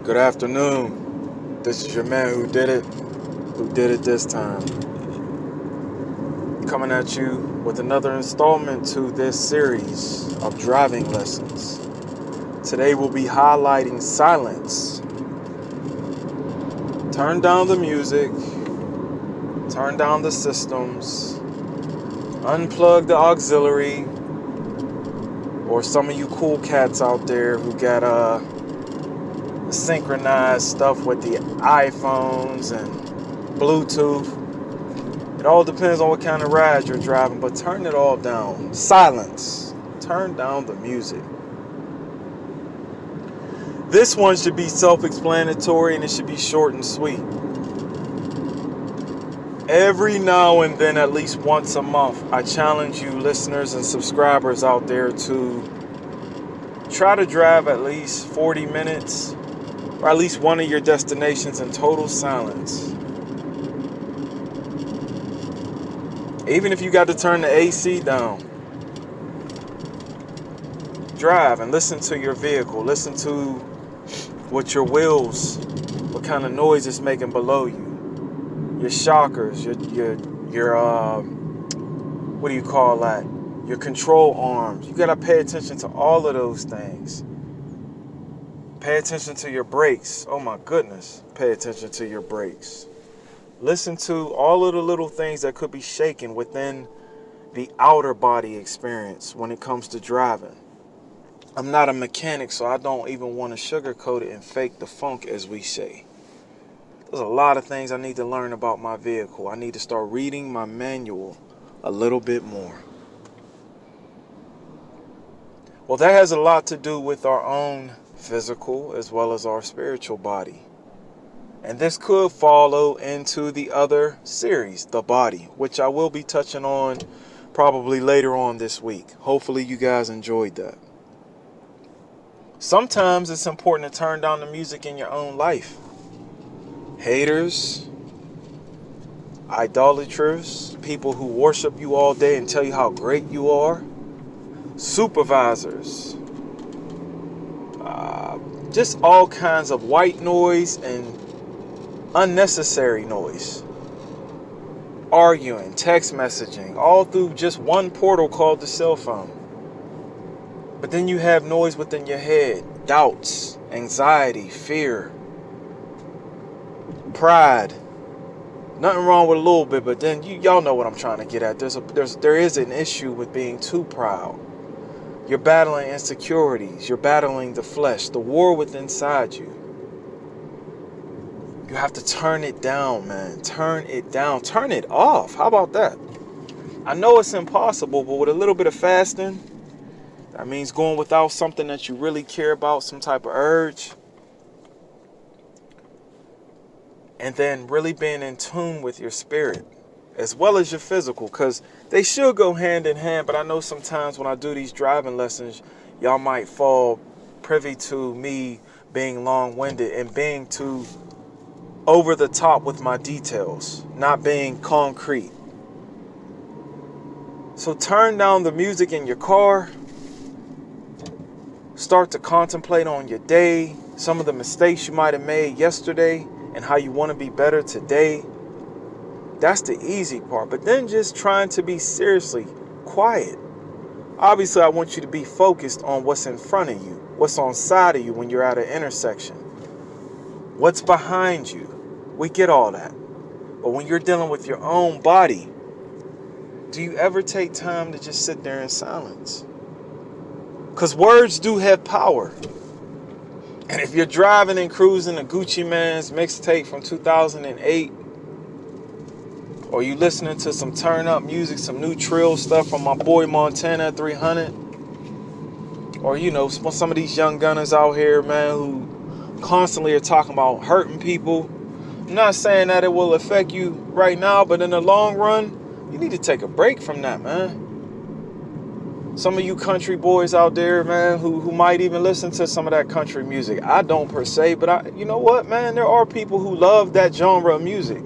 Good afternoon. This is your man who did it this time. Coming at you with another installment to this series of driving lessons. Today we'll be highlighting silence. Turn down the music, turn down the systems, unplug the auxiliary, or some of you cool cats out there who got synchronized stuff with the iPhones and Bluetooth. It all depends on what kind of ride you're driving, but turn it all down. Silence. Turn down the music. This one should be self-explanatory and it should be short and sweet. Every now and then, at least once a month, I challenge you listeners and subscribers out there to try to drive at least 40 minutes or at least one of your destinations in total silence. Even if you got to turn the AC down, drive and listen to your vehicle. Listen to what your wheels, what kind of noise it's making below you. Your shockers, your what do you call that? Your control arms. You gotta pay attention to all of those things. Pay attention to your brakes. Oh my goodness. Pay attention to your brakes. Listen to all of the little things that could be shaken within the outer body experience when it comes to driving. I'm not a mechanic, so I don't even want to sugarcoat it and fake the funk, as we say. There's a lot of things I need to learn about my vehicle. I need to start reading my manual a little bit more. Well, that has a lot to do with our own physical as well as our spiritual body. And this could follow into the other series, the body, which I will be touching on probably later on this week. Hopefully you guys enjoyed that. Sometimes it's important to turn down the music in your own life. Haters, idolaters, people who worship you all day and tell you how great you are, supervisors, just all kinds of white noise and unnecessary noise. Arguing, text messaging, all through just one portal called the cell phone. But then you have noise within your head, doubts, anxiety, fear, pride. Nothing wrong with a little bit, but then y'all know what I'm trying to get at. There is an issue with being too proud. You're battling insecurities. You're battling the flesh, the war within inside you. You have to turn it down, man. Turn it down. Turn it off. How about that? I know it's impossible, but with a little bit of fasting, that means going without something that you really care about, some type of urge. And then really being in tune with your spirit as well as your physical, because they should go hand in hand. But I know sometimes when I do these driving lessons, y'all might fall privy to me being long-winded and being too over the top with my details, not being concrete. So turn down the music in your car. Start to contemplate on your day, some of the mistakes you might have made yesterday and how you want to be better today. That's the easy part. But then just trying to be seriously quiet. Obviously, I want you to be focused on what's in front of you, what's on side of you when you're at an intersection, what's behind you. We get all that. But when you're dealing with your own body, do you ever take time to just sit there in silence? Because words do have power. And if you're driving and cruising a Gucci Mane's mixtape from 2008, or you listening to some turn up music, some new trill stuff from my boy Montana 300, or some of these young gunners out here, man, who constantly are talking about hurting people. I'm not saying that it will affect you right now, but in the long run, you need to take a break from that, man. Some of you country boys out there, man, who might even listen to some of that country music. I don't per se, but you know what, man? There are people who love that genre of music.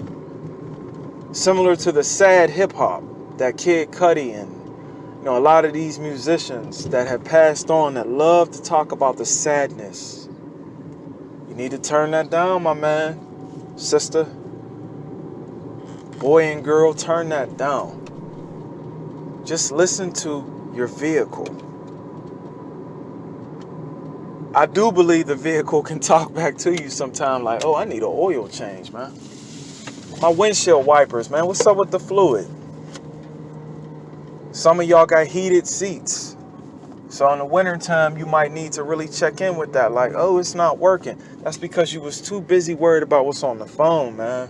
Similar to the sad hip hop that Kid Cudi and a lot of these musicians that have passed on that love to talk about the sadness. You need to turn that down, my man, sister. Boy and girl, turn that down. Just listen to your vehicle. I do believe the vehicle can talk back to you sometime like, oh, I need an oil change, man. My windshield wipers, man. What's up with the fluid? Some of y'all got heated seats. So in the wintertime, you might need to really check in with that. Like, oh, it's not working. That's because you was too busy worried about what's on the phone, man.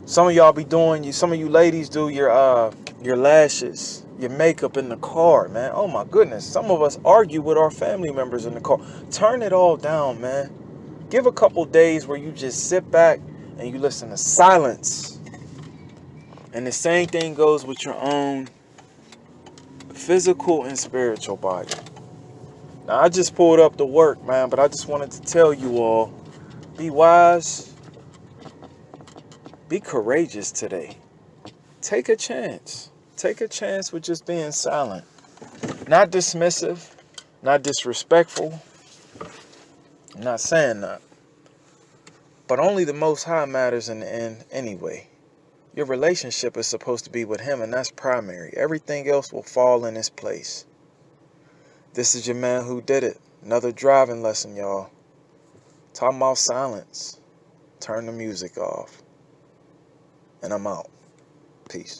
Some of y'all be doing, some of you ladies do your lashes, your makeup in the car, man. Oh my goodness. Some of us argue with our family members in the car. Turn it all down, man. Give a couple days where you just sit back and you listen to silence. And the same thing goes with your own physical and spiritual body. Now, I just pulled up the work, man, but I just wanted to tell you all, be wise, be courageous today. Take a chance. Take a chance with just being silent. Not dismissive, not disrespectful. I'm not saying that. But only the Most High matters in the end anyway. Your relationship is supposed to be with Him, and that's primary. Everything else will fall in its place. This is your man who did it. Another driving lesson, y'all. Talking about silence. Turn the music off. And I'm out. Peace.